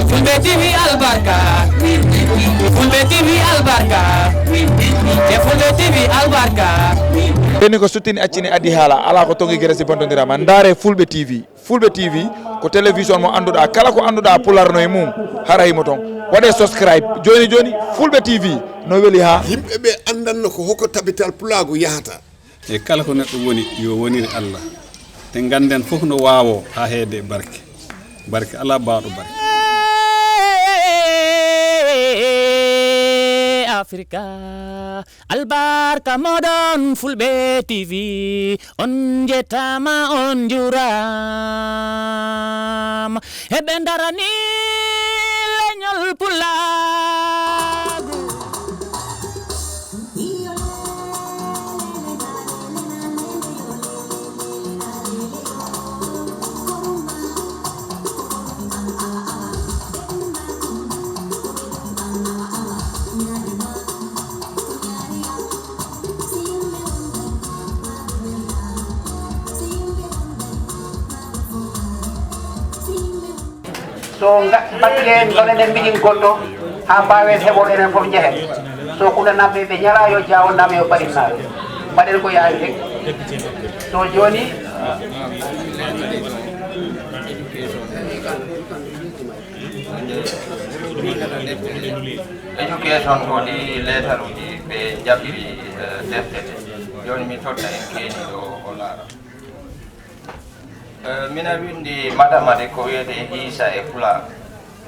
Fulbe TV albarka Fulbe TV albarka Fulbe TV albarka beni ko suttini accini addi haala ala ko tongi geresi bontondirama ndare Fulbe TV ko télévision mo anduɗa kala ko anduɗa pularno e mum harayimo ton waɗe subscribe joni Fulbe TV no weli ha yimɓeɓe andanno ko hokko tabital pulaagu yahata e kala ko neɗɗo woni yo woniri Allah te ganden fof no wawo ha heede barke ala baaɗo barke Africa albarka modon Fulbe TV on jetama on juram hebe darani leñol pulaaku so batten ɗon enen mbiɗin goɗɗo ha mbawen heɓoɗo enen fof jehen so kulanamɓe ɓe ñala yo jawonnama yo ɓaɗinnaɓe mbaɗen ko yawi rek so joni éducation woni leetaruji ɓe jaɓiri deftere joni mi totta en keeniɗo o laara mina windi madamade ko wiyete hiisa e pulaar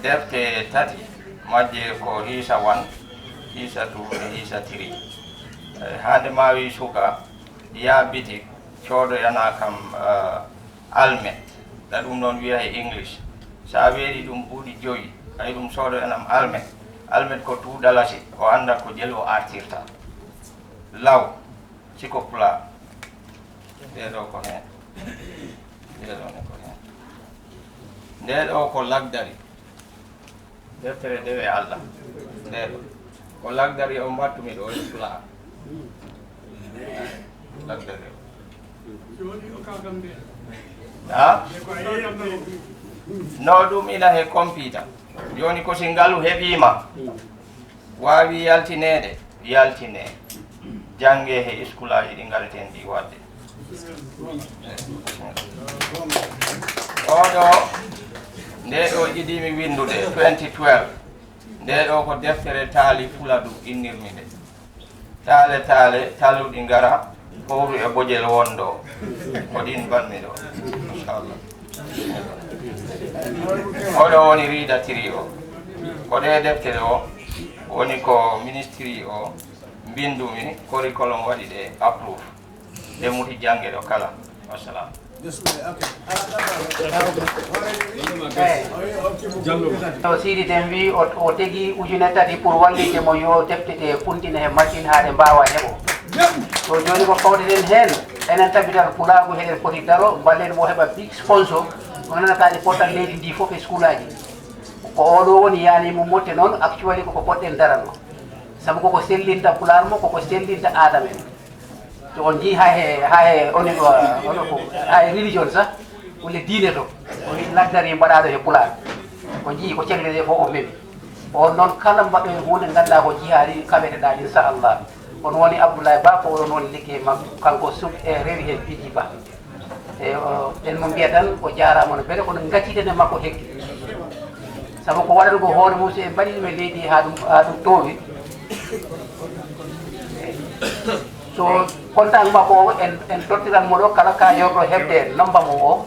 defte tati majje ko hiisa 1 hiisa 2 e hiisa 3 hande mawi suka ya bitik coodoyana kam almet ɗa ɗum noon wiya e english sa weeɗi ɗum ɓuuɗi joyi ay ɗum soodoyanam almet ko $2 o anda ko jeli o artirta law siko pulaar ɗeɗo ko hen ndeɗo ko lagdari deftere dewe Allah ndeɗo ko lagdari o mbattumi ɗo e pulaar lagdari ha no ɗum ina he computer joni ko si ngalu heɓima wawi yaltinede yaltine jange he iskulaji ɗi galten ɗi wadde oɗo ndeɗo jiɗimi windude 2012 ndeɗo ko deftere taali fuladu innirmi nde taale taluɗi ngara fowru e bojel wondo ko ɗin banmi ɗo inchallah oɗo woni riida tiri o ko ɗe deftere o woni ko ministry o mbindumi curriculum waɗi ɗe approuve ɗe muti jange ɗo kala wassalam so Sidi den wi o tegi ujune tati pour wallide mo yo teftete puntine he machine haɗe mbawa heɓo so joni ko fawɗeɗen hen enen tabital pulaagu heɗen poti daro ballen mo heɓa big sponsor mo nanataɗe pottal leydi ndi foof e school aji ko oɗo woni yanimo motte noon actually koko poɗɗen darano saabu koko sellinta pulaar mo koko sellinta adamen to on jii ha he oni ɗo ono ko ha e religion sa wole diine to o wi lagdari mbaɗaɗo he pulaar ko jii ko cegle ɗe fof o meɓi on noon kala mbaɗo e hunde ganduɗa ko jihaari kaɓeteɗa inchallah on woni Abdoulaye Ba ko on woni ligguey makko kanko sub e rewi hen Piji Ba e en mo mbiya tan o jarama no beele kono gaccitene makko heggi saabu ko waɗata ko hoore mum so en mbaɗi ɗum e leydi ha ɗum towi so contact makko o en tottiran mo ɗo kala ka yorɗo heɓde nomba mo o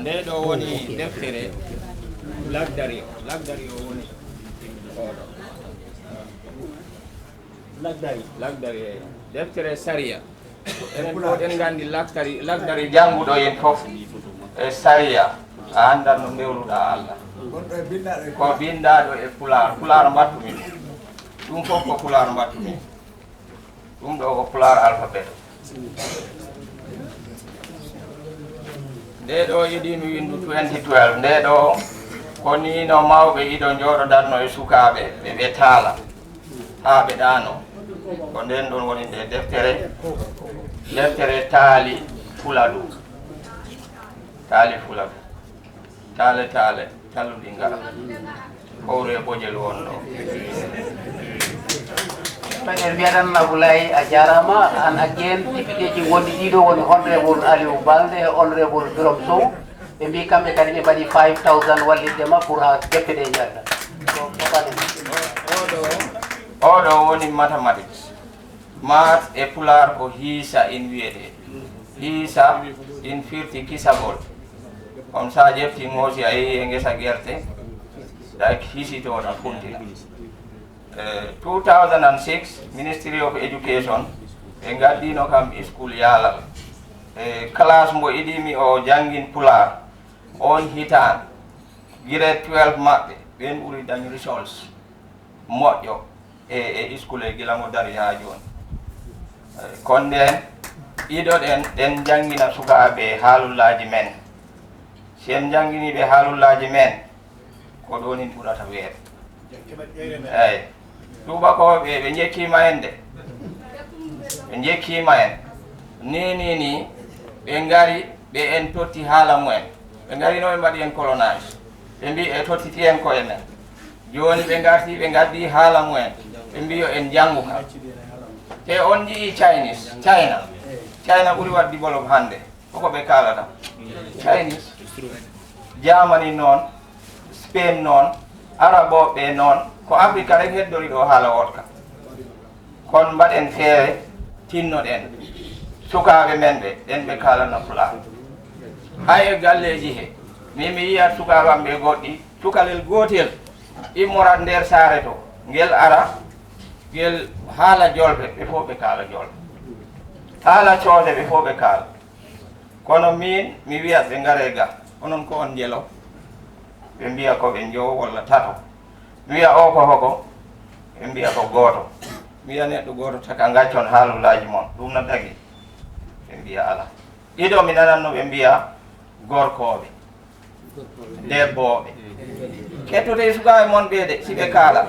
ndeɗo woni deftere lagdari o woni oɗo lagdari e deftere saria enen fof gandi lagdari jannguɗo en fof e saria a andan no mbewnuɗa Allah ko bindaɗo e pulaar mbattumi ɗum fof ko pulaar mbattumi ɗum ɗo ko pulaar alphabet nde ɗo yiɗimi windu 2012 nde ɗo koni no mawɓe iɗo jooɗodatno e sukaɓe ɓe taala ha ɓe ɗano ko nden ɗon woni nde deftere taali fuladu taali fuladu taale talluɗi ngara howre ɓojel wonɗo en mbiyatanma Boulaye a jarama an haqqen députéji gondi ɗiɗo woni honorable Aliou Balde e honorable Birom Sow ɓe mbi kamɓe kadi ɓe mbaɗi 5000 walliddema pour ha defte ɗe jarda oɗo woni mathematics math e pular ko hiisa in wiyete hiisa in firti kisagol comme ça ƴefti ngoosi a yeehi e ngesa guerte dak hiisitoɗa funtina 2006 Ministry of Education ɓe gaddino kam school yaalal classe mo iɗimi o jangin pular on hitan grade 12 maɓɓe ɓen ɓuri dañ results moƴƴo e school e gila mo dari ha joni kon nden ɗiɗo ɗen jangina sukaɓe haalullaji men si en janginiɓe haalullaji men ko ɗonin ɓurata weere eyyi tubakoɓe ɓe jekkima en de ɓe jekkima en ni ɓe gari ɓe en totti haala mumen ɓe gari no ɓe mbaɗi en colonise ɓe mbi e tottiti en koye men joni ɓe garti ɓe gaddi haala mumen ɓe mbi yo en jangu kam te on jii China ɓuuri wat développe hande koko ɓe kalata Chinese Germany noon Spain noon araboɓe noon ko Afrique rek heddori ɗo haala wotka kono mbaɗen feere tinnoɗen sukaɓe men ɓe ɗen ɓe kalana pulaar hay e galleji he min mi yiyat sukaɓam ɓe goɗɗi cukalel gotel immorat nder saare to ngel ara ngel haala jolɓe ɓe fof ɓe kaala jolɓe haala coode ɓe fof ɓe kaala kono min mi wiyat ɓe ngare ga onon ko on jelo ɓe mbiya ko ɓe jowo walla tato mi wiya o ko hoko ɓe mbiya ko gooto mi wiya neɗɗo gooto taka gaccon haalullaji mon ɗum no tagi ɓe mbiya ala ɗiɗo mi nananno ɓe mbiya gorkoɓe debboɓe kettote sukaɓe mon ɓeede si ɓe kaala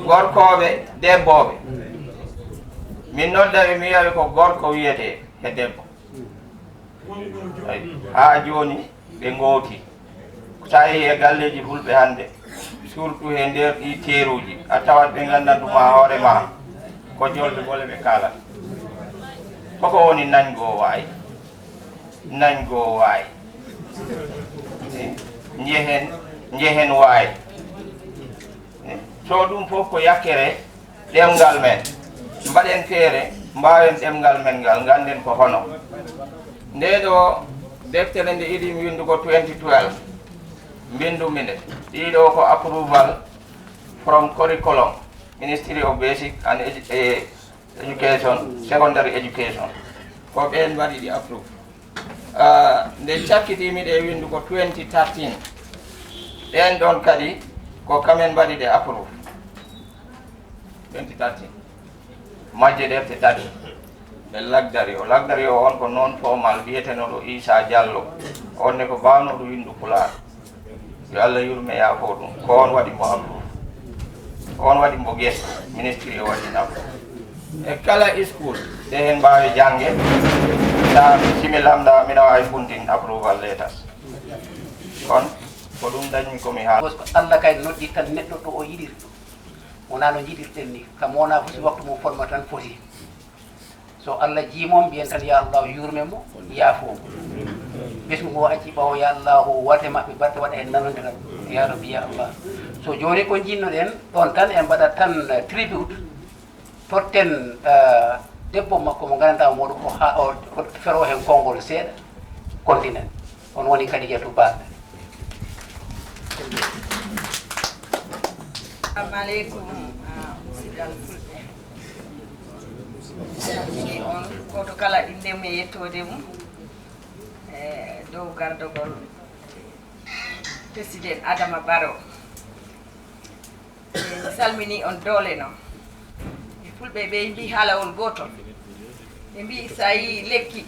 gorkoɓe debboɓe min noddaɓe mi wiyaɓe ko gorko wiyete he debbo ha joni ɓe gooti sa yehi e galleji fulɓe hande surtout he nder ɗi teeruji a tawat ɓe gandantuma hoore ma ko jolɓe gole ɓe kalata koko woni nañgo waayi jehen waayi so ɗum fof ko yakkere ɗemgal men mbaɗen feere mbawen ɗemgal men ngal ganden ko hono nde ɗo deftere nde iɗimi windugo 2012 mbindumi nde ɗiɗo ko approval from curriculum Ministry of Basic and Education Secondary Education ko ɓen mbaɗi ɗi approve nde cakkitimi ɗe windugo 2013 ɗen ɗon kadi ko kamen mbaɗi ɗe approve 2013 majje defte tati ɓe lagdari o on ko non formal wiyetenoɗo Issa Diallo onne ko bawnoɗo windu pulaar yo Allah yurme yaafo ɗum ko on waɗi mo approve ko on waɗi mo guest ministry o waɗi approve e kala school ɗe hen mbawi jangge sa simi lamɗa mina wawi funtin approval letters kon ko ɗum dañmi komi haala Allah kay noddi tan neɗɗo to o yiɗiri wona no jiɗirɗen ni kam wona fosi waktu mo forma tan foti so Allah jiimom mbiyen tan ya Allah yurme mo yaafo ɓesgu ngo acci ɓawo ya Allah wate maɓɓe batte waɗa hen nanodiral ya rabbi ya Allah so joni ko jinnoɗen ɗon tan en mbaɗat tan tribute totten debbo makko mo gandanɗa moɗo ko fero hen konngol seeɗa continent on woni kadi jeetu baɓe assalamu aleykum musidɗal fulɓe salmini on goto kala ɗinde mum e yettode mum e dow gardogol président Adama Barrow mi salmini on doole noon e fulɓe ɓe mbi haalawol gotol ɓe mbi sa yi lekki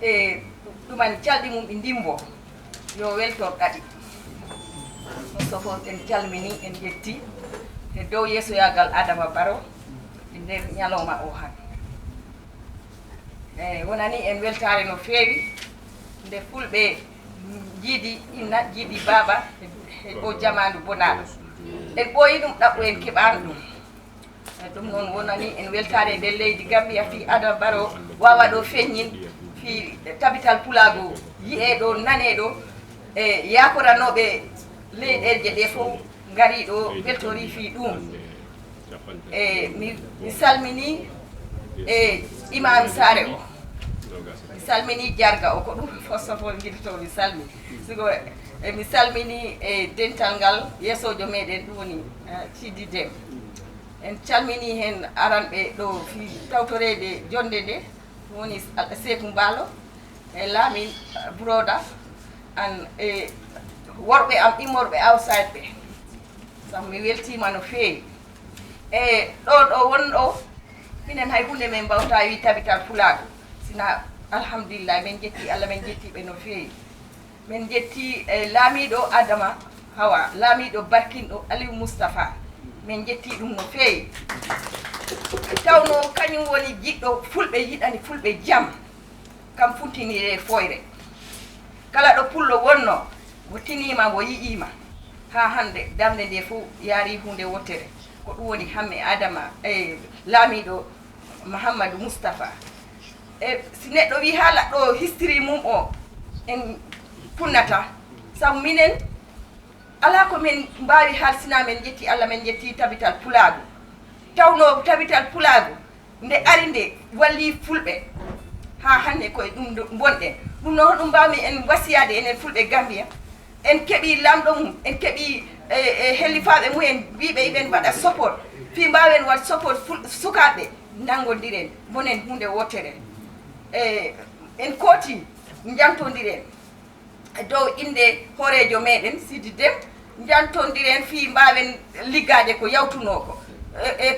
e ɗuman calɗi mum ɓe ndimbo yo weltor ɗaɗi sofo en calmini en ƴetti e dow yeesoyagal Adama Barrow e nder ñalawma o han eyyi wonani en weltare no feewi nde fulɓe jiiɗi inna jiiɗi baba e o jamandu bonaɗo en ɓooyi ɗum ɗaɓɓo en keɓani ɗum ɗum noon wonani en weltare nder leydi Gambia fi Adama Barrow wawa ɗo feññin fi tabital pulaagu yi'eɗo naneɗo e yakoranoɓe leyɗelje ɗe fof ngari ɗo weltori fi ɗum e mi salmini e imam Sare o mi salmini jarga o ko ɗum first of all guiɗito mi salmi sigo mi salmini e dental ngal yeesojo meɗen ɗum woni Sidi Dem en calmini hen aranɓe ɗo fi tawtorede jonde nde woni Sekou Mbalo e Lamin Broda an e worɓe am immorɓe outside ɓe sabu mi weltima no feewi e ɗo wonɗo minen hay hunde men mbawta wi tabital pulaaku sina alhamdulillah min jetti Allah min jettiɓe no feewi min jetti laamiɗo Adama Hawa laamiɗo barkinɗo Aliou Moustapha min jetti ɗum no feewi tawno kañum woni jiɗɗo fulɓe yiɗani fulɓe jam kam funtinire foyre kala ɗo pullo wonno mo tinima mo yi'ima ha hande damde nde fof yaari hunde wottere ko ɗum woni hamme Adama e laamiɗo Mouhamadou Moustapha e si neɗɗo wi haala ɗo history mum o en punnata sabu minen ala ko min mbawi haalsina men jetti Allah men jetti tabital pulaagu tawno tabital pulaagu nde ari nde walli fulɓe ha hande koye ɗum bonɗen ɗum noon ɗum mbawmi en wasiyade enen fulɓe Gambia en keeɓi lamɗo mum en keeɓi hellifaɓe mumen wiɓe iɓen mbaɗa support fi mbawen wat support sukaɓe nanggodiren bonen hunde wottere en kooti jantodiren dow inde horejo meɗen Sidi Dem jantodiren fi mbawen liggade ko yawtuno ko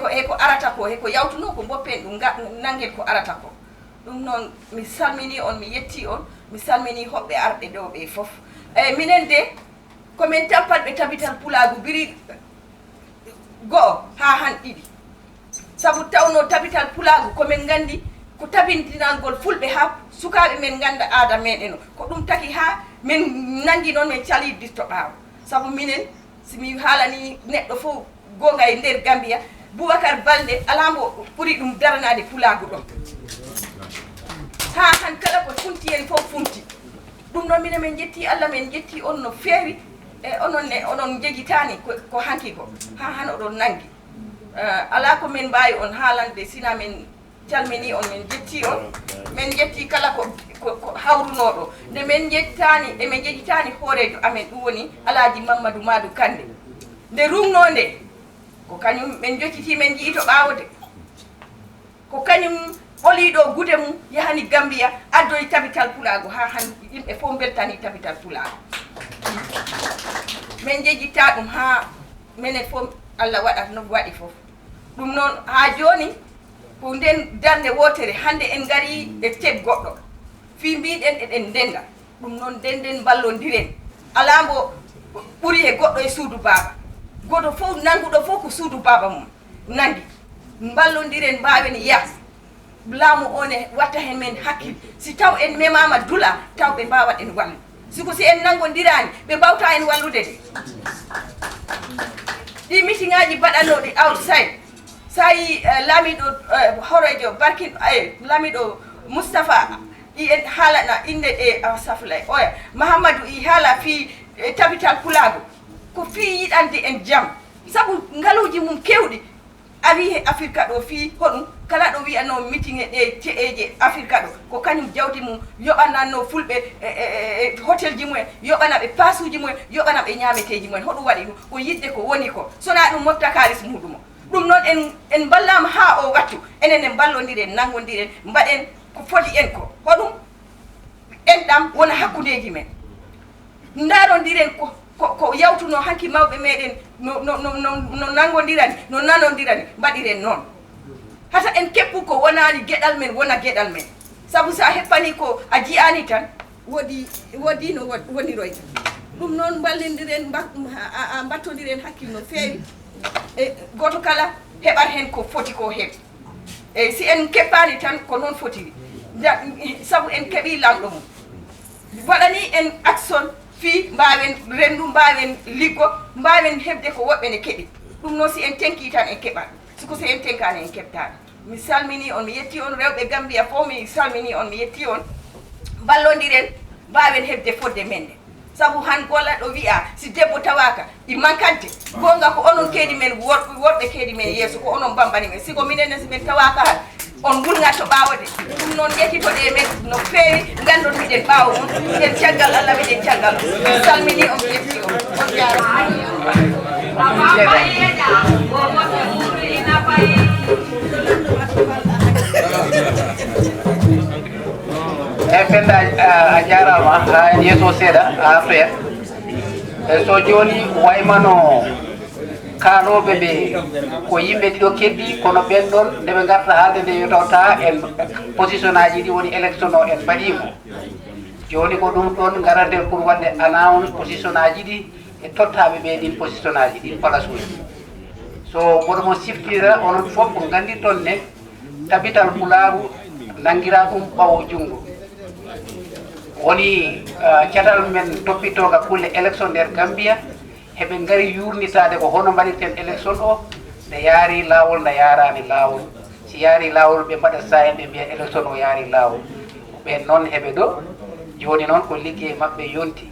eko arata ko eko yawtuno ko boppen ɗum nanggen ko arata ko ɗum noon mi salmini on mi yetti on mi salmini hoɓɓe arɓe ɗo ɓe foof eyyi minen de komin tampatɓe tabital pulaagu biri go'o ha han ɗiɗi sabu tawno tabital pulaagu komin gandi ko tabintinalngol fulɓe ha sukaɓe men ganda aada meɗen o ko ɗum taki ha min nangi noon min cali ditto ɓaawo sabu minen simi haalani neɗɗo fof gonga e nder Gambia Boubacar Balde alambo ɓuuri ɗum daranade pulaagu ɗon ha han kala ko funti en fof funti ɗum noon minen min jetti Allah min jetti on no feewi e onon jegitani ko hanki ko ha han oɗon nangi ala ko min mbawi on haalande sina min calmini on min jetti on min jetti kala ko hawrunoɗo nde min jettani e min jejitani hoorejo amen ɗum woni Alaji Mamadou Madou Kande nde rumnode ko kañum min jocciti min jii to ɓaawde ko kañum ɓoliɗo gude mum yahani Gambia addoyi tabital pulaagu ha han yimɓe fof beltani tabital pulaagu min jejjitta ɗum ha minen fof Allah waɗat no waɗi fof ɗum noon ha joni ko nden darde wotere hande en gari e teb goɗɗo fi mbiɗen eɗen ndenda ɗum noon ndenden ballodiren ala mbo ɓuuri e goɗɗo e suudu baba goto fof nanguɗo fof ko suudu baba mum nangi ballodiren mbawen yaas laamu one watta hen men hakkille si taw en memama dula taw ɓe mbawat en wallu siko si en nangodirani ɓe mbawta en wallude de ɗi meeting aji mbaɗanoɗi outside sa yi laamiɗo horejo barkin laamiɗo Moustapha i en haalana inde ɗe saflay oya Mahamadou i haala fi tabital pulaagu ko fi yiɗande en jaam sabu ngaluji mum kewɗi ari he Afrique ɗo fi hoɗum kala ɗo wiyano meeting e ɗe ceeje Afrique ɗo ko kañum jawdi mum yoɓananno fulɓe hôtel ji mumen yoɓana ɓe pasuji mumen yoɓana ɓe ñameteji mumen hoɗum waɗi ɗum ko yidde ko woni ko sona ɗum mofta kalis muɗum o ɗum noon en ballama ha o wattu enen en ballodiren nanggodiren mbaɗen ko foti en ko hoɗum enɗam wona hakkudeji men darodiren ko yawtuno hanki mawɓe meɗen no nanggodirani no nanodirani mbaɗiren noon hata en keppu ko wonani gueɗal men wona gueɗal men sabu sa heppani ko a ji'ani tan wodi no woniroy ɗum noon ballodiren mbattodiren hakkille no feewi e goto kala heɓat hen ko foti ko heɓ eyyi si en keɓɓani tan ko noon fotiri sabu en keeɓi lamɗo mum waɗani en action fi mbawen rendu mbawen liggo mbawen heɓde ko woɓɓe ne keeɓi ɗum noon si en tenki tan en keɓat siko so en tenkani en keɓtani mi salmini on mi yetti on rewɓe Gambia fof mi salmini on mi yetti on ballodiren mbawen heɓde fodde men nde sabu han golla ɗo wi'a si debbo tawaka i mankante gonga ko onon keedi men worɓe keedi men yeeso ko onon bambani men siko minenne si men tawaka han on gulga to ɓawode ɗum noon yettitoɗe men no feewi gandon miɗen ɓawo mum miɗen caggal Allah miɗen caggal mi salmini on mi yetti on penda a jarama ha en yeeso seeɗa a affaire so joni waymano kanoɓe ɓe ko yimɓe ɗiɗo keddi kono ɓen ɗon nde ɓe garta haalde nde yotawta en position aji ɗi woni élection o en mbaɗimo joni ko ɗum ɗon garaten pour wadde announce position aji ɗi e tottaɓe ɓe ɗin position aji ɗin place uji so boɗo mo siftira onon fof ko gandirton ne tabital pulaaku nangira ɗum ɓawo junngo woni catal men toppitoga kulle élection nder Gambia heɓe ngari yurnitade ko hono mbaɗirten élection o nde yaari lawol nde yarani lawol si yaari lawol ɓe mbaɗa sahen ɓe mbiya élection o yaari lawol ɓen noon heɓe ɗo joni noon ko liggey mabɓe yonti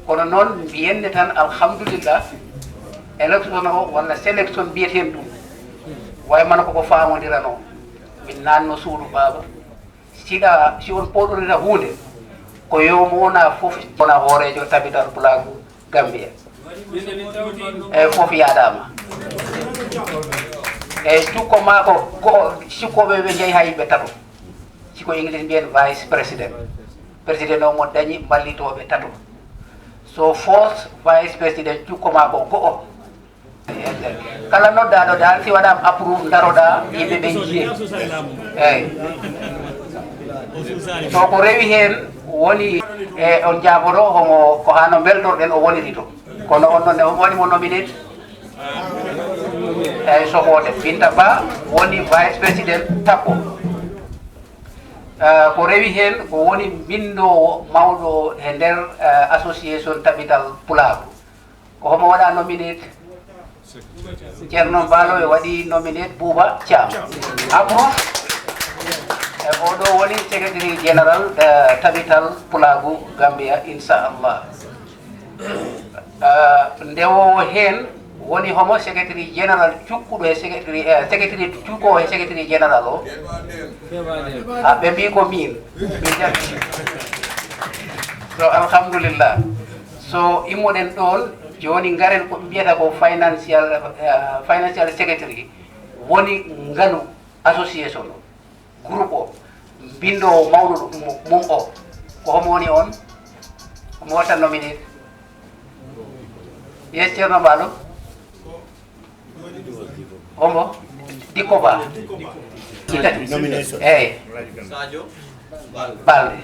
kono noon mbiyenne tan alhamdulillah élection o walla sélection mbiyeten ɗum waymano koko famodirano min nanno suudu baba siɗa si on poɗorita hunde ko yomo wona fof wona hoorejo tabital pulaaku Gambia eyyi fof yaɗama eyyi cukko ma ko sikkoɓe ɓe jeeyi ha yimɓe tato siko english mbiyen vice président président o mo dañi ballitoɓe tato so force vice président cukko ma ko go'o kala noddaɗo dal si waɗama approuve daroɗa yimɓe ɓe jiye eyyi so ko rewi hen woni e on jaboto homo ko hano beldorɗen o woniri to kono on noon omo waɗimo nominate eyyi sohode Binta Ba woni vice président tappo ko rewi hen ko woni bindowo mawɗo e nder association tabital pulaaku ko homo waɗa nominate ceerno Mballo e waɗi nominate Bouba Thiam approuve e oɗo woni secrétaire général tabital pulaaku Gambia inchallah ndewowo hen woni homo secrétaire général cukkuɗo e secrétaire cukkowo e secrétaire général o ɓe mbi ko min mi jatti so alhamdulillah so immoɗen ɗon joni garen ko mbiyata ko financial secretary woni nganu association o groupe o bindowo mawɗo mum o ko homo woni on omo watta nominate yes ceerno Mballo homo Dikko Ba eyyi Balde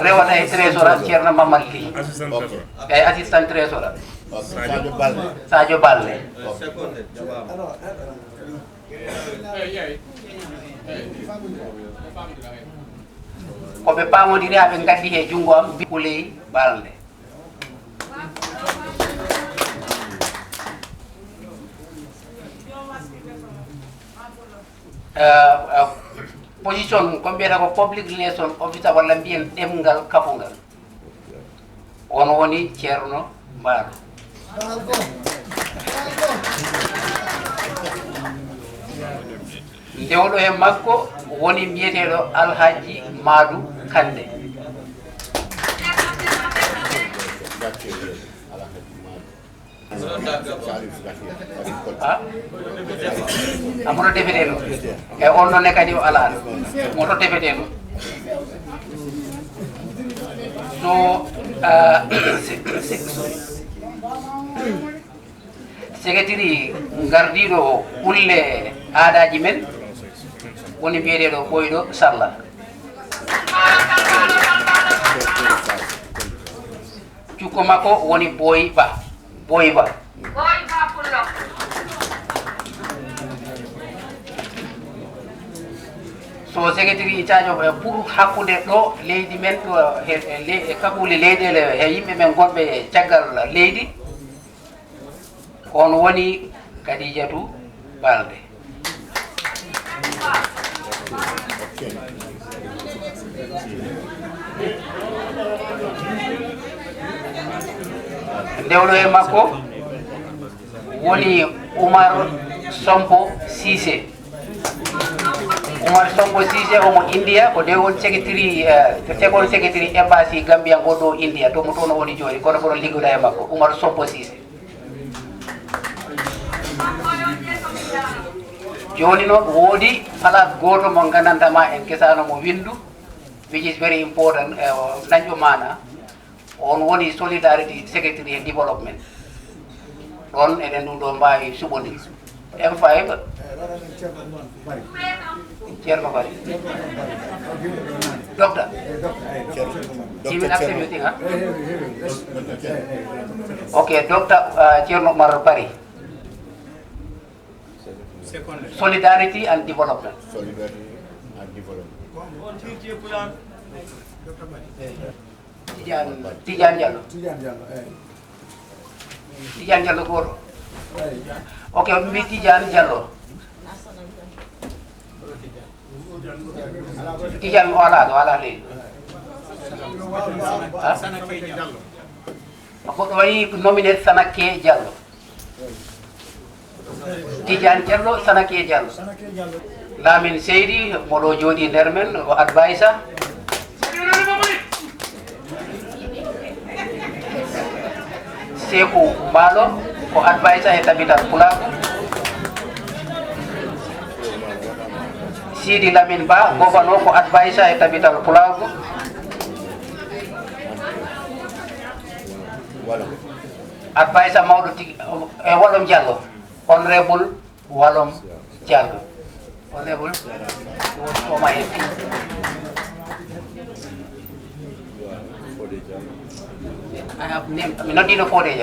rewata e trésor ceerno Mamadou Ly eyyi assistant trésor Sadio Balde koɓe pamodiri ha ɓe gaddi he junngo am Bikuley Balde position ko mbiyata ko public relation officer walla mbiyen ɗemgal kafungal on woni ceerno Mballo ndewɗo e makko woni mbiyeteɗo Alhaji Madou Kande amoto defeteɗo e on ɗonne kadi o alano moto defeteɗo so secrétaire gardiɗo ulle aadaji men woni mbiyeteɗo ɓoyɗo Sarla jukko makko woni Boy Ba. Boy Ba pullo. So secretary in charge of pour hakkude ɗo leydi men ɗo e kakule leyɗele e yimɓe men gonɓe caggal leydi on woni Kadijatu Balde. Ndewɗo e makko woni Umar Sompo Cissé. Umar Sompo Cissé omo India ko dewon secretary second secretary embassy Gambia goɗɗo India to mo toon woni joni kono kono liggoda e makko Umar Sompo Cissé. Joni noon woodi place goto mo gandantama en kesano mo windu which is very important dañƴo mana on woni solidarity secretary and development ɗon eɗen ɗum ɗo mbawi suɓodir M5 Chairman Bari. Doctor. He will accept everything, huh? Okay, Doctor Chairman Bari. Solidarity and development. Solidarity and development. Tijan Jallo. Tijan Jallo Goro. Okay, we Tijan Jallo. Tijan wala le. Ako wai nominate Sanake Jallo. Tijan Jallo Sanake Jallo. Lamin Seydi modo jodi dermen o advisor. Seku Balo ko advisor e tabital Pulaaku. Sidi Lamin Ba governor ko advisor e tabital Pulaaku. Advisor Maudo e Walom Diallo, Honorable Walom Diallo. Honorable for my MP. I have name, I mean, not in a 4 days.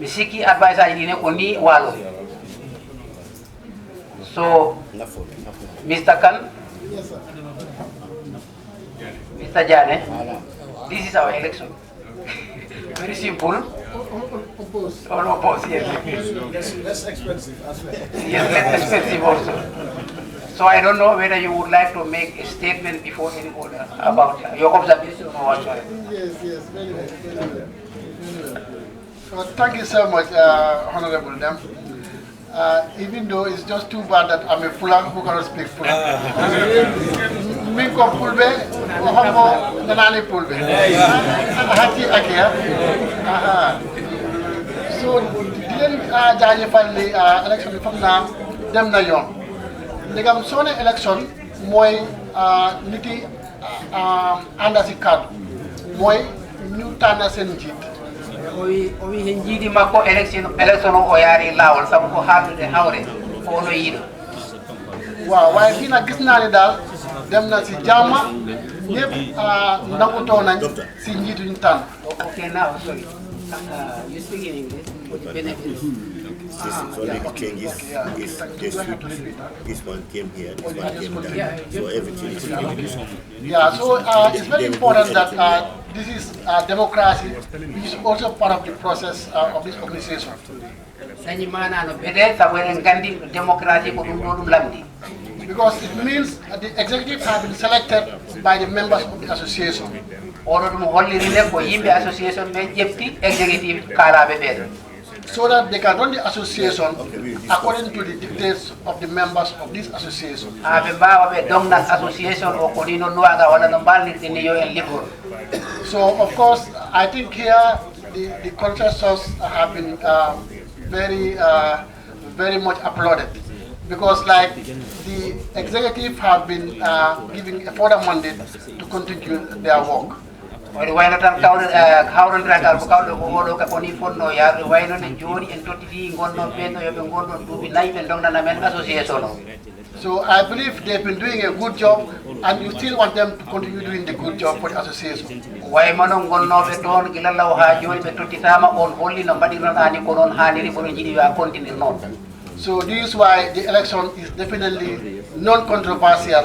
Misiki advisor ini ko ni walo. So Mr. Khan, Mr. Jane, this is our election. Very simple. Or oppose, yes. Less expensive as well. Yes, less expensive also. So I don't know whether you would like to make a statement before any order about your observation or what. Yes, very well. Thank you so much, Honorable Dem. Even though it's just too bad that I'm a Pulaaku who cannot speak Pulaaku. Minko Fulbe, Ohomo, Nanani Fulbe. Hati Akia. So, then Jaye Fali election from now, dem na yon. Negam sone election, moy niti andasi card, moy new tana senjit. Owi hen jiidi makko election o yaari lawol sabu ko haaldude hawre ko ono yiiɗo. Waaw waaye fii nag gis naa ne daal dem na si jàmm ñëpp nangutoo nañ si njiitu ñu tànn. Okay, now sorry. You speak in English for the benefit. This is only the changes. This one came here, this one came there. So everything is clear. Yeah, so it's very important that this is democracy, which is also part of the process of this organization. Because it means that the executive have been selected by the members of the association. So that they can run the association according to the dictates of the members of this association. So of course, I think here the consensus have been very much applauded, because like the executive have been giving a further mandate to continue their work. woni wayno tan kawrondiragal ko kawɗo ko oɗo ka koni fonno yaade wayno ne joni en tottiti gonnon ɓenɗo yoɓe gonɗon duuɓi 4 ɓe dongdana men association o. So I believe they've been doing a good job, and you still want them to continue doing the good job for the association. Way manon gonnoɓe toon gila law ha joni ɓe tottitama on holli no mbaɗirnon ani ko noon hanniri boɗo jiiɗi wa continue noon. So this is why the election is definitely non-controversial.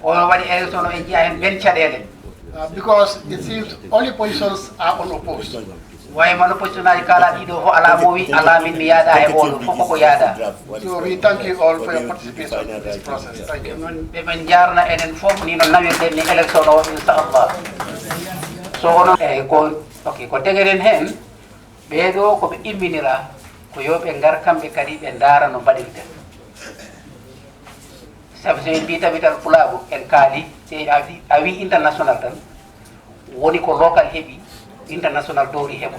On waɗi élection o en jiya hen ben caɗele. Because it seems only positions are unopposed. Way mano position aji kala ɗiɗo fo ala mo wi ala min mi yaada e oɗo fof koko yaada. So we thank you all for your participation in this process. Thank you. ɓeɓen jarna enen fof ni no nawirɗen ni élection o inchallah. So onon ko tegeren hen ɓeɗo koɓe imminira ko yoɓe ngar kamɓe kadi ɓe ndaara no mbaɗirten. sabu so en mbi tabital pulaaku en kaali se a wi international tan woni ko local heeɓi international dowri heɓo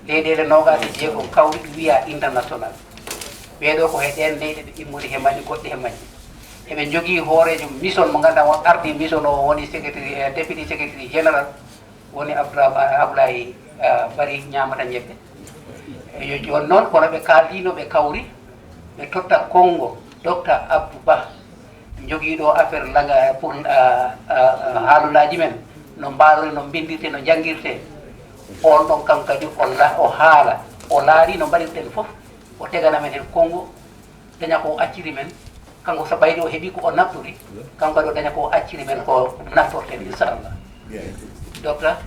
leyɗele nogaade jeegom kawri wiya international ɓeɗo ko heɗen leyɗe ɓe immori he maƴƴi goɗɗe he maƴƴi eɓe jogii hoorejo mission mo ganduɗa on ardi mission o woni secrétaire député secrétaire général woni Abdoulaye Bari ñamata ñebbe yo joni noon kono ɓe kaaldino ɓe kawri ɓe totta Congo docteur Abdou Ba jogiiɗo affaire langa pour haalulaji men no mbaarori no bindirte no jangirte on ɗon kam kadi o haala o laari no mbaɗirten fof o tegana men hen Congo daña ko acciri men kanko so ɓayde o heeɓi ko o naftori kanko kadi o daña ko acciri men ko naftorten inchallah. Doctor,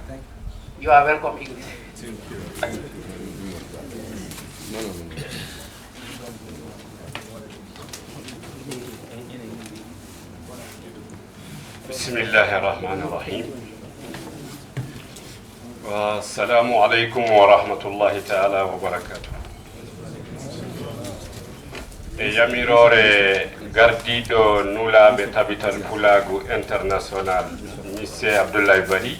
you are welcome English. بسم الله الرحمن الرحيم والسلام عليكم ورحمة الله تعالى وبركاته. Yamirore gardiɗo nulaɓe tabital pulagu international monsieur Abdoulaye Bari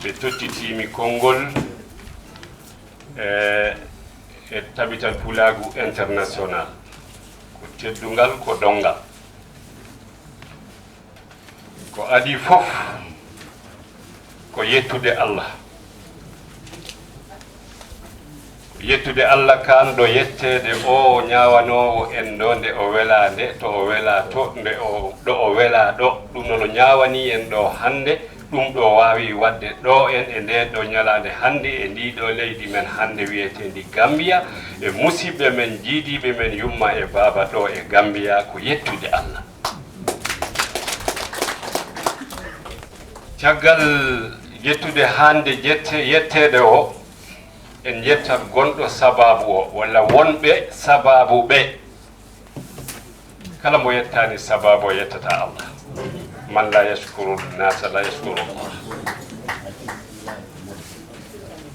ɓe tottitimi konngol e tabital pulagu international ko teddungal ko ɗongal ko adi fof ko yettude Allah yettude Allah kan ɗo yettede o ñawanowo en ɗo nde o wela nde to o wela to nde ɗo o wela ɗo ɗum nono ñawani en ɗo hande ɗum ɗo wawi wadde ɗo en e nde ɗo ñalade hande e ndiɗo leydi men hande wiyetendi Gambia e musidɓe men jiidiɓe men yumma e baba ɗo e Gambia ko yettude Allah. caggal yettude hande yettede o en yettat gonɗo sababu o walla wonɓe sababu ɓe kala mo yettani sababu o yettata Allah man la yashkuru nasa la yashkuru Allah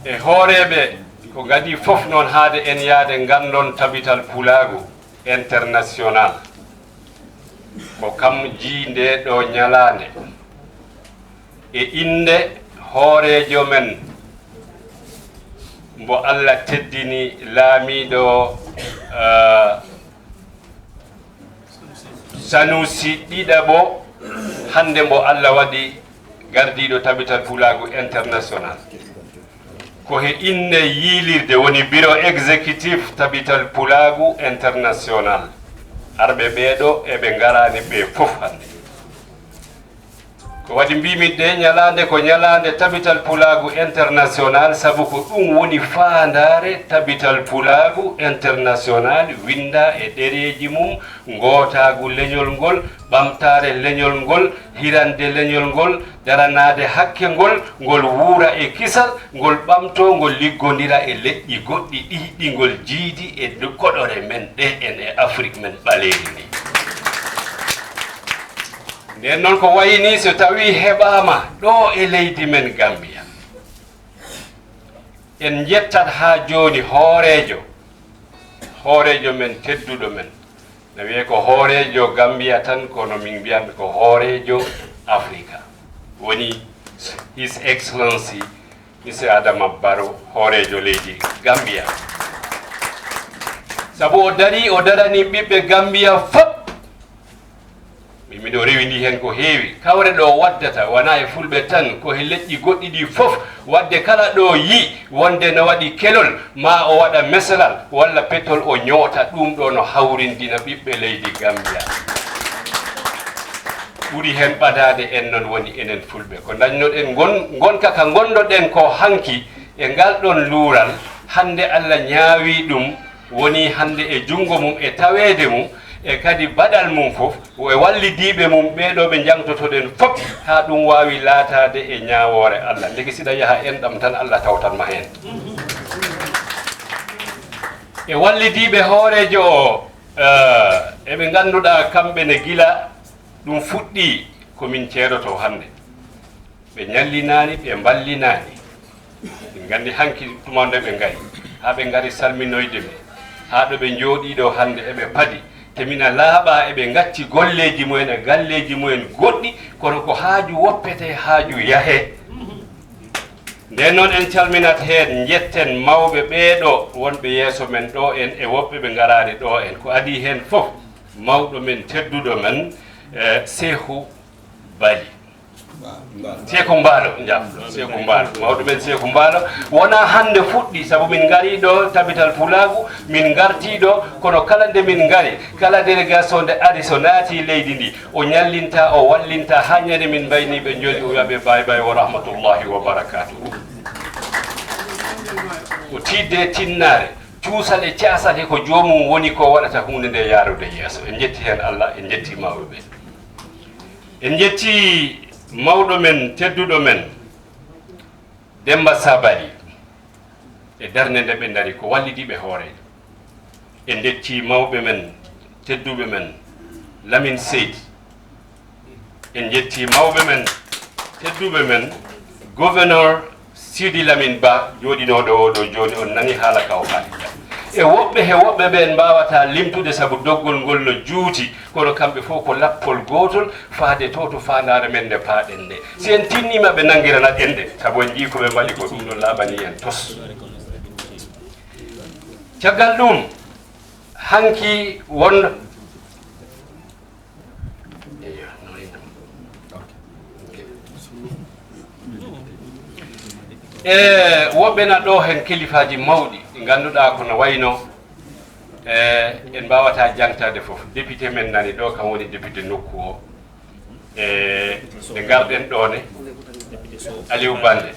e hooreɓe ko gadi fof noon haade en yaade gandon tabital pulagu international ko kam jiinde ɗo ñalande e inde hoorejo men mbo Allah teddini laamiɗo Sanusi ɗiɗaɓo hande mbo Allah waɗi gardiɗo tabital pulagu international ko he inde yiilirde woni bureau exécutif tabital pulagu international arɓe ɓeeɗo eɓe garani ɓe fof hande ko waɗi mbimi ɗe ñalande ko ñalande tabital pulagu international sabu ko ɗum woni faandare tabital pulagu international winda e ɗereji mum gootagu leñol ngol ɓamtare leñol ngol hirande leñol ngol daranade hakke ngol ngol wuura e kisal ngol ɓamto ngol liggodira e leƴƴi goɗɗi ɗiɗi ngol jiidi e koɗore men ɗe en e Afrique men ɓaleeri ndi nden noon ko wayni so tawi heɓama ɗo e leydi men Gambia en jettat ha joni hoorejo men tedduɗo men ne wiye ko hoorejo Gambia tan kono min mbiyami ko hoorejo Africa woni His Excellency Monsieur Adama Barrow hoorejo leydi Gambia sabu o darani ɓiɓɓe Gambia fop miɗo o rewindi hen ko heewi kawre ɗo waddata wona e fulɓe tan ko he leƴƴi goɗɗi ɗi fof wadde kala ɗo yi wonde no waɗi kelol ma o waɗa mesalal walla petol o ñoota ɗum ɗo no hawrindina ɓiɓɓe leydi Gambia ɓuri hen ɓadade en noon woni enen fulɓe ko dañnoɗen gonka ka gonɗoɗen ko hanki e ngal ɗon luural hande Allah ñaawi ɗum woni hande e jungo mum e tawede mum e kadi baɗal mum fof e wallidiɓe mum ɓeɗo ɓe jangtotoɗen fof ha ɗum wawi laatade e ñawore Allah ndegi siɗa yaaha enɗam tan Allah tawtanma hen e wallidiɓe hoorejo o eɓe ganduɗa kamɓe ne gila ɗum fuɗɗi komin ceedoto hande ɓe ñallinani ɓe ballinani ɓe gandi hanki tumande ɓe gari ha ɓe gari salminoyde ɓe ha ɗo ɓe jooɗiɗo hande eɓe paadi temina laaɓa eɓe gacci golleji mumen e galleji mumen goɗɗi kono ko haaju woppete haaju yahe nden noon en calminat heen jetten mawɓe ɓeeɗo wonɓe yeeso men ɗo en e woɓɓe ɓe garani ɗo en ko adi heen fof mawɗo men tedduɗo men Seeku Bali Seeku Mbaalo jamɗo Seeku Mbaalo mawɗo men Seeku Mbaalo wona hande fuɗɗi sabu min ngari ɗo tabital Pulaaku min garti ɗo kono kala nde min ngari kala délégation nde ari so naati leydi ndi o ñallinta o wallinta ha ñande min mbayni ɓe joni o wiyaɓe bay bay wa rahmatullahi wa barakatuhu o tidde tinnare cuusal e caasal he ko joomum woni ko waɗata hunde nde yaarude yeeso en jetti hen Allah en jetti mawɓe ɓe en jetti mawɗo men tedduɗo men Demba Sabali e darnde nde ɓe dari ko wallidiɓe hoorejo en detti mawɓe men tedduɓe men Lamin Seydi en jetti mawɓe men tedduɓe men gouverneur Sidi Lamin Ba jooɗinoɗo oɗo joni on nani haala ka o haalida e woɓɓe he woɓɓe ɓen mbawata limtude sabu doggol ngol no juuti kono kamɓe fof ko lappol gotol faade to to fandare men nde paaɗen nde si en tinnima ɓe nanguiranat en de sabu en jii koɓe mbaɗi ko ɗum ɗo laaɓani en tos caggal ɗum hanki won e woɓɓe na ɗo hen kilifaji mawɗi ɗi ganduɗa kono wayno en mbawata jangtade foof député men nani ɗo kam woni député nokku o nde garɗen ɗone Aliou Bande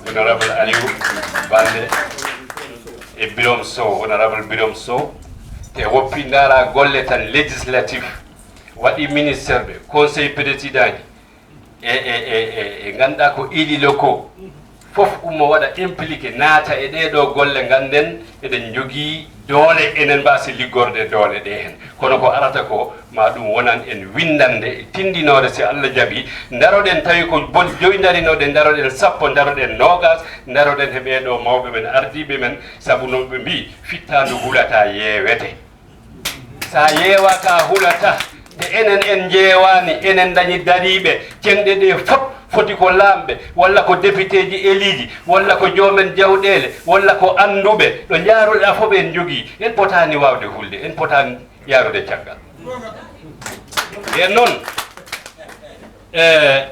honorable Aliou Bande e Birom Sow honorable Birom Sow te woppi ndara golle tan législatif waɗi ministére ɓe conseil président ji e ganduɗa ko élus locaux fof ummo waɗa impliqué naata e ɗeɗo golle ganden eɗen jogii doole enen mbasi liggorde doole ɗe hen kono ko arata ko ma ɗum wonan en windande e tindinode si Allah jaaɓi daroɗen tawi ko joydarinoɗen daroɗen sappo daroɗen nogas daroɗen he ɓeɗo mawɓe men ardiɓe men saabu no ɓe mbi fittandu hulata yeewete sa yeewaka hulata te enen en jeewani enen dañi dariɓe cenɗe ɗe fof foti ko laamɓe walla ko député ji éliji walla ko joomen jawɗele walla ko anduɓe ɗo jaaruɗa fof en jogii en potani wawde hulde en potani yaarude caggal nden noon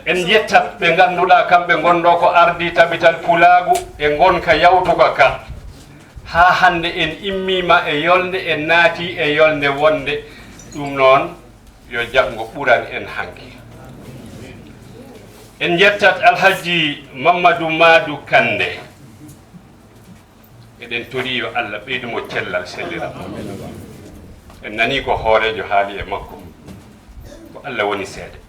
en jettat ɓe ganduɗa kamɓe gonɗo ko ardi tabital Pulaaku e gonka yawtuka ka ha hande en immima e yolde en naati e yolde wonde ɗum noon yo janggo ɓuran en hanki en jettat alhaji Mamadou Madou Kande eɗen tori yo Allah ɓeydumo cellal sellira en nani ko hoorejo haali e makko ko Allah woni seede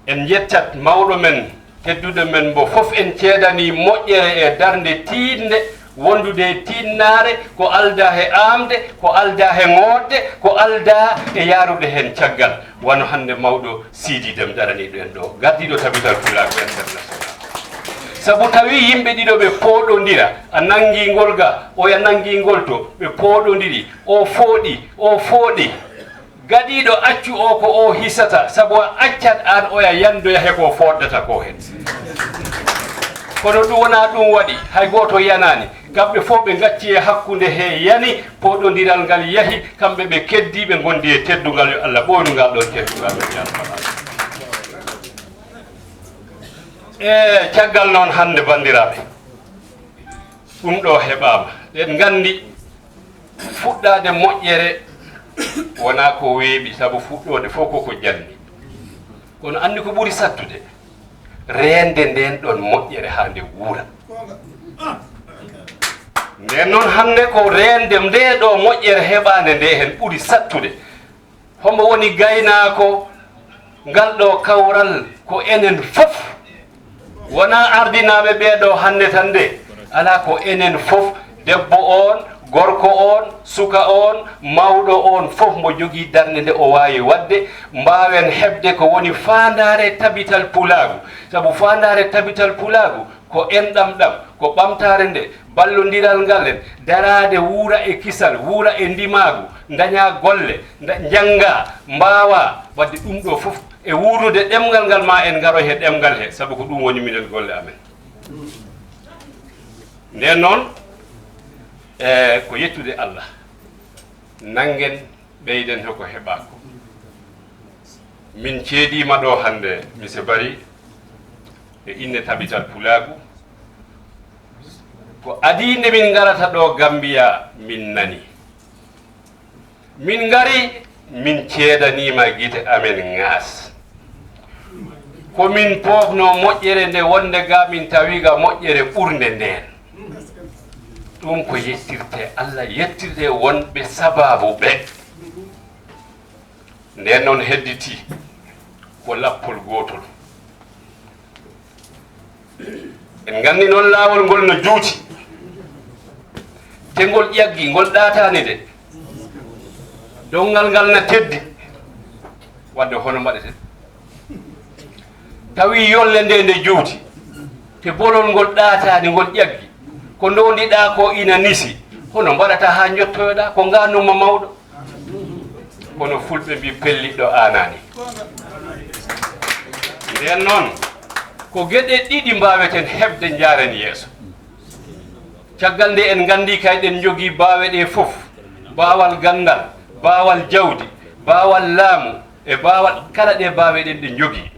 en jettat mawɗo men tedduɗo men mbo fof en ceedani moƴƴere e darde tiinde wondude tinnare ko alda he amde ko alda he ngoodde ko alda e yaarude hen caggal wano hande mawɗo Sidi Dem daraniɗo en ɗo gardiɗo tabital Pulaaku international sabu tawi yimɓe ɗiɗo ɓe pooɗodira a nanngingol ga oya nanngingol to ɓe pooɗodiri o fooɗi gaɗiɗo accu o ko o hisata sabu a accat an oya yandoya he ko foddata ko hen kono ɗum wona ɗum waɗi hay goto yanani kamɓe fof ɓe gacci e hakkude he yani poɗodiral ngal yahi kamɓe ɓe keddi ɓe gondi e teddugal yo Allah ɓoynungal ɗon teddugal e caggal noon hande bandiraɓe ɗum ɗo heɓama ɗen gandi fuɗɗade moƴƴere wona ko weeɓi saabu fuɗɗode fof koko jalni kono andi ko ɓuuri sattude rende nden ɗon moƴƴere ha nde wuura nden noon hande ko rende nde ɗo moƴƴere heɓande nde hen ɓuuri sattude hombo woni gaynako ngal ɗo kawral ko enen fof wona ardinaɓe ɓeɗo hande tan nde ala ko enen fof debbo on gorko on suka on mawɗo on fof mo jogii darnde nde o waawi wadde mbaawen heɓde ko woni faandaare tabital pulaagu sabu faandaare tabital pulaagu ko enɗam ɗam ko ɓamtaare nde ballondiral ngal en daraade wuura e kisal wuura e ndimaagu dañaa golle njannga mbaawa wadde ɗum ɗo fof e wuurude ɗemngal ngal ma en ngaro he ɗemngal he sabu ko ɗum woni minen golle amen nden noon ko yettude Allah nangen ɓeyden hoko heɓako min ceedima ɗo hande monsieur Bari e inne tabital pulaagu ko adinde min garata ɗo Gambiya min nani min ngari min ceedanima guite amen ŋaas ko min pofno moƴƴere nde wonde ga min tawiga moƴƴere ɓurde nden ɗum ko yettirte Allah yettirde wonɓe sababu ɓe nden noon hedditi ko lappol gotol en gandi noon laawol ngol no juuti te ngol ƴaggi ngol ɗaatani de dongal ngal na teddi wadde hono mbaɗeten tawi yolle nde nde juuti te bolol ngol ɗaatani ngol ƴaggi ko ndowdiɗa ko ina nisi hono mbaɗata ha jottoyoɗa ko ganuma mawɗo kono fulɓe mbi pelliɗɗo anani nden noon ko gueɗe ɗiɗi mbaweten hebde jaren yeeso caggal nde en gandi kayɗen jogui bawe ɗe foof bawal gandal bawal jawdi bawal laamu e bawal kala ɗe bawe ɗen ɗe jogui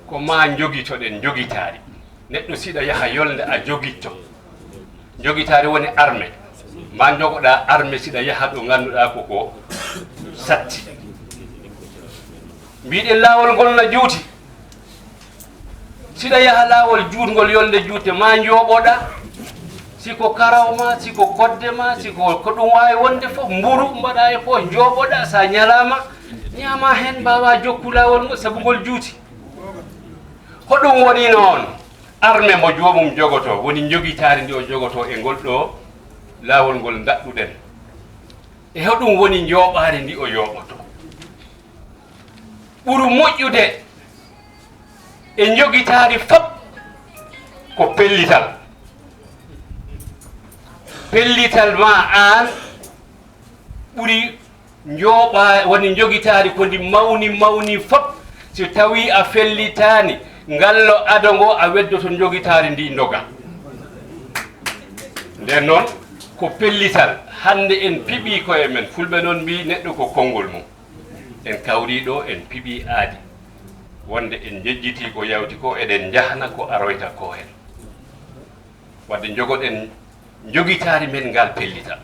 ko ma joguitoɗen joguitari neɗɗo siɗa yaha yolde a jogitto jogitari woni armé ma jogoɗa armé siɗa yaha ɗo ganduɗa koko satti mbiɗen lawol ngol no juuti siɗa yaha lawol juutgol yolde juutte ma joɓoɗa siko karaw ma siko kodde ma siko ko ɗum wawi wonde fof mburu mbaɗa e fof joɓoɗa sa ñalama ñama hen mbawa jokku lawol ngol saabu ngol juuti hoɗum woni noon armé mo joomum jogoto woni jogitari ndi o jogoto e ngol ɗo laawol ngol daɗɗuɗen e hoɗum woni jooɓaari ndi o yooɓoto ɓuru moƴƴude e jogitaari fop ko pellital pellital ma an ɓuri jooɓa woni jogitaari ko ndi mawni mawni fop so tawi a fellitani ngallo ado ngo a weddoto jogitaari ndi ndoga nden noon ko pellital hande en piɓi koye men fulɓe noon mbi neɗɗo ko konngol mum en kawri ɗo en piɓi aadi wonde en jejjiti ko yawti ko eɗen jahna ko aroyta ko hen wadde jogoɗen jogitaari men ngal pellital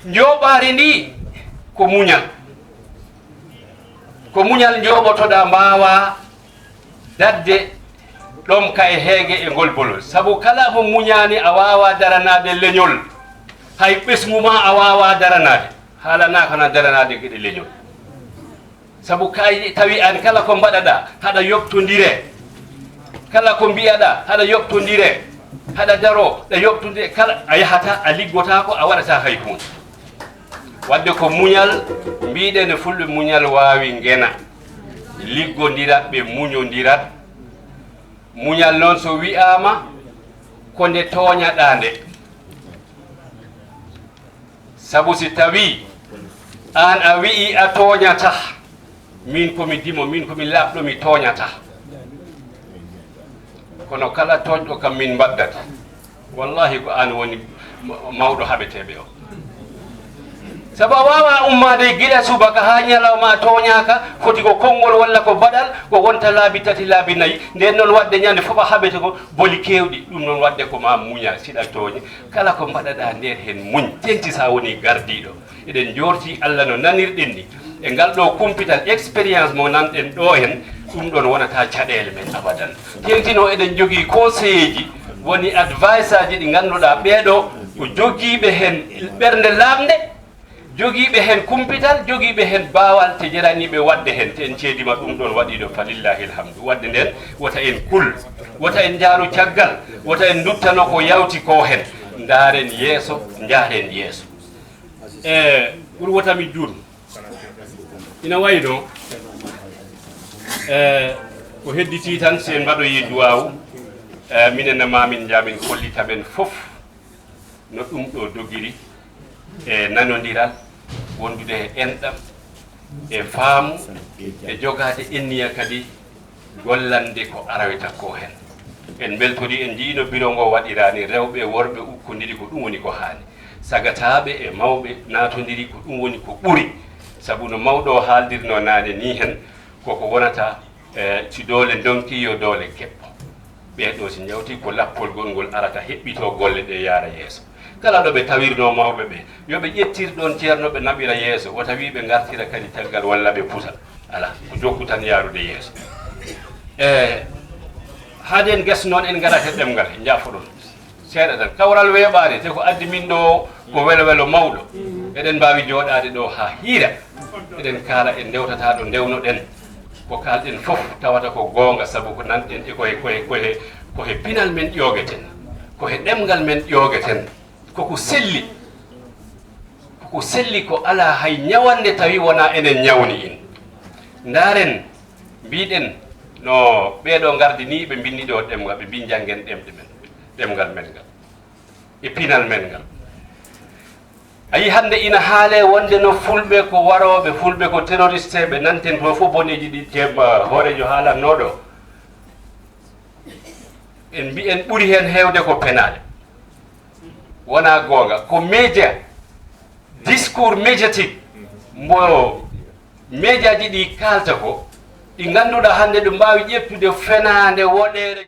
jooɓaari ndi ko muñal ko muñal jooɓotoɗa mbawa dadde ɗom ka e heege e ngol bolol sabu kala mo muñani a wawa daranade leñol hay ɓesgu ma a wawa daranade haalana kana daranade gueɗe leñol sabu kay tawi an kala ko mbaɗaɗa haɗa yoɓtodire kala ko mbiyaɗa haɗa yoɓtodire haɗa daro ɗa yoɓtodire kala a yahata a liggota ko a waɗata hay hunde wadde ko muñal mbiɗen fulɓe muñal wawi gena liggodirat ɓe muñodirat muñal noon so wi'ama ko nde toñaɗa nde sabu si tawi an a wi'i a toñata min komi dimo min komi labɗo mi toñata kono kala toñɗo kam min mbaddata wallahi ko an woni mawɗo haɓeteɓe o sabu a wawa ummade guila subaka ha ñalawma toñaka foti ko konngol walla ko baɗal ko wonta laabi tati laabi nayyi nden noon wadde ñande fof a haɓete ko boli kewɗi ɗum noon wadde ko ma muña siɗa tooñi kala ko mbaɗaɗa nder hen muñ tenti sa woni gardiɗo eɗen jorti Allah no nanirɗen ni e ngal ɗo kumpital expérience mo nanɗen ɗo hen ɗum ɗon wonata caɗele men abadan tentino eɗen jogui conseil ji woni advice aji ɗi ganduɗa ɓeeɗo ko jogiiɓe hen ɓernde lamde jogiiɓe hen kumpital jogiiɓe hen baawal te jaraniɓe wadde hen te en ceedima ɗum ɗon waɗiɗo fa lillahi alhamdu wadde nden wota en kul wota en jaaru caggal wota en duttano ko yawti ko hen ndaaren yeeso jaaren yeeso e ɓuri wotami juun ina wayno ko hedditi tan si en mbaɗoyi duwawu minen e mamin jamin kollita men fof no ɗum ɗo dogiri e nanodiral wondude e enɗam e faamu e jogade enniya kadi gollande ko araweta ko hen en beltori en jiino biro ngo waɗirani rewɓe worɓe ukkodiri ko ɗum woni ko haani sagataɓe e mawɓe natodiri ko ɗum woni ko ɓuri sabu no mawɗo o haaldirno naane ni hen koko wonata si doole donki yo doole keppo ɓeɗo si jawti ko lappol gongol arata heɓɓito golle ɗe yaara yeeso kala ɗo ɓe tawirno mawɓe ɓe yoɓe ƴettir ɗon ceerno ɓe naɓira yeeso wota wi ɓe gartira kadi taggal walla ɓe pusa ala ko jokku tan yaarude yeeso haade en ges noon en garate ɗemgal e jaafoɗon seeɗa tan kawral weeɓaade te ko addi min ɗo ko welo welo mawɗo eɗen mbawi jooɗade ɗo ha hiira eɗen kaala en ndewtata ɗo ndewnoɗen ko kalɗen fof tawata ko goonga sabu ko nanɗen e koye pinal men ƴoogeten koye ɗemgal men ƴoogeten koko selli ko ala hay ñawande tawi wona enen ñawni in ndaren mbiɗen no ɓeeɗo gardini ɓe binni ɗo ɗemgal ɓe mbi janggen ɗemɗe men ɗemgal men ngal e pinal men ngal ayi hande ina haale wonde no fulɓe ko waroɓe fulɓe ko terroriste ɓe nanten to fof boneji ɗi ceeba hoorejo haalannoɗo en mbi en ɓuuri hen hewde ko penale wona goonga ko média discours médiatique mo média ji ɗi kalta ko ɗi ganduɗa hande ɗo mbawi ƴettude fenade woɗere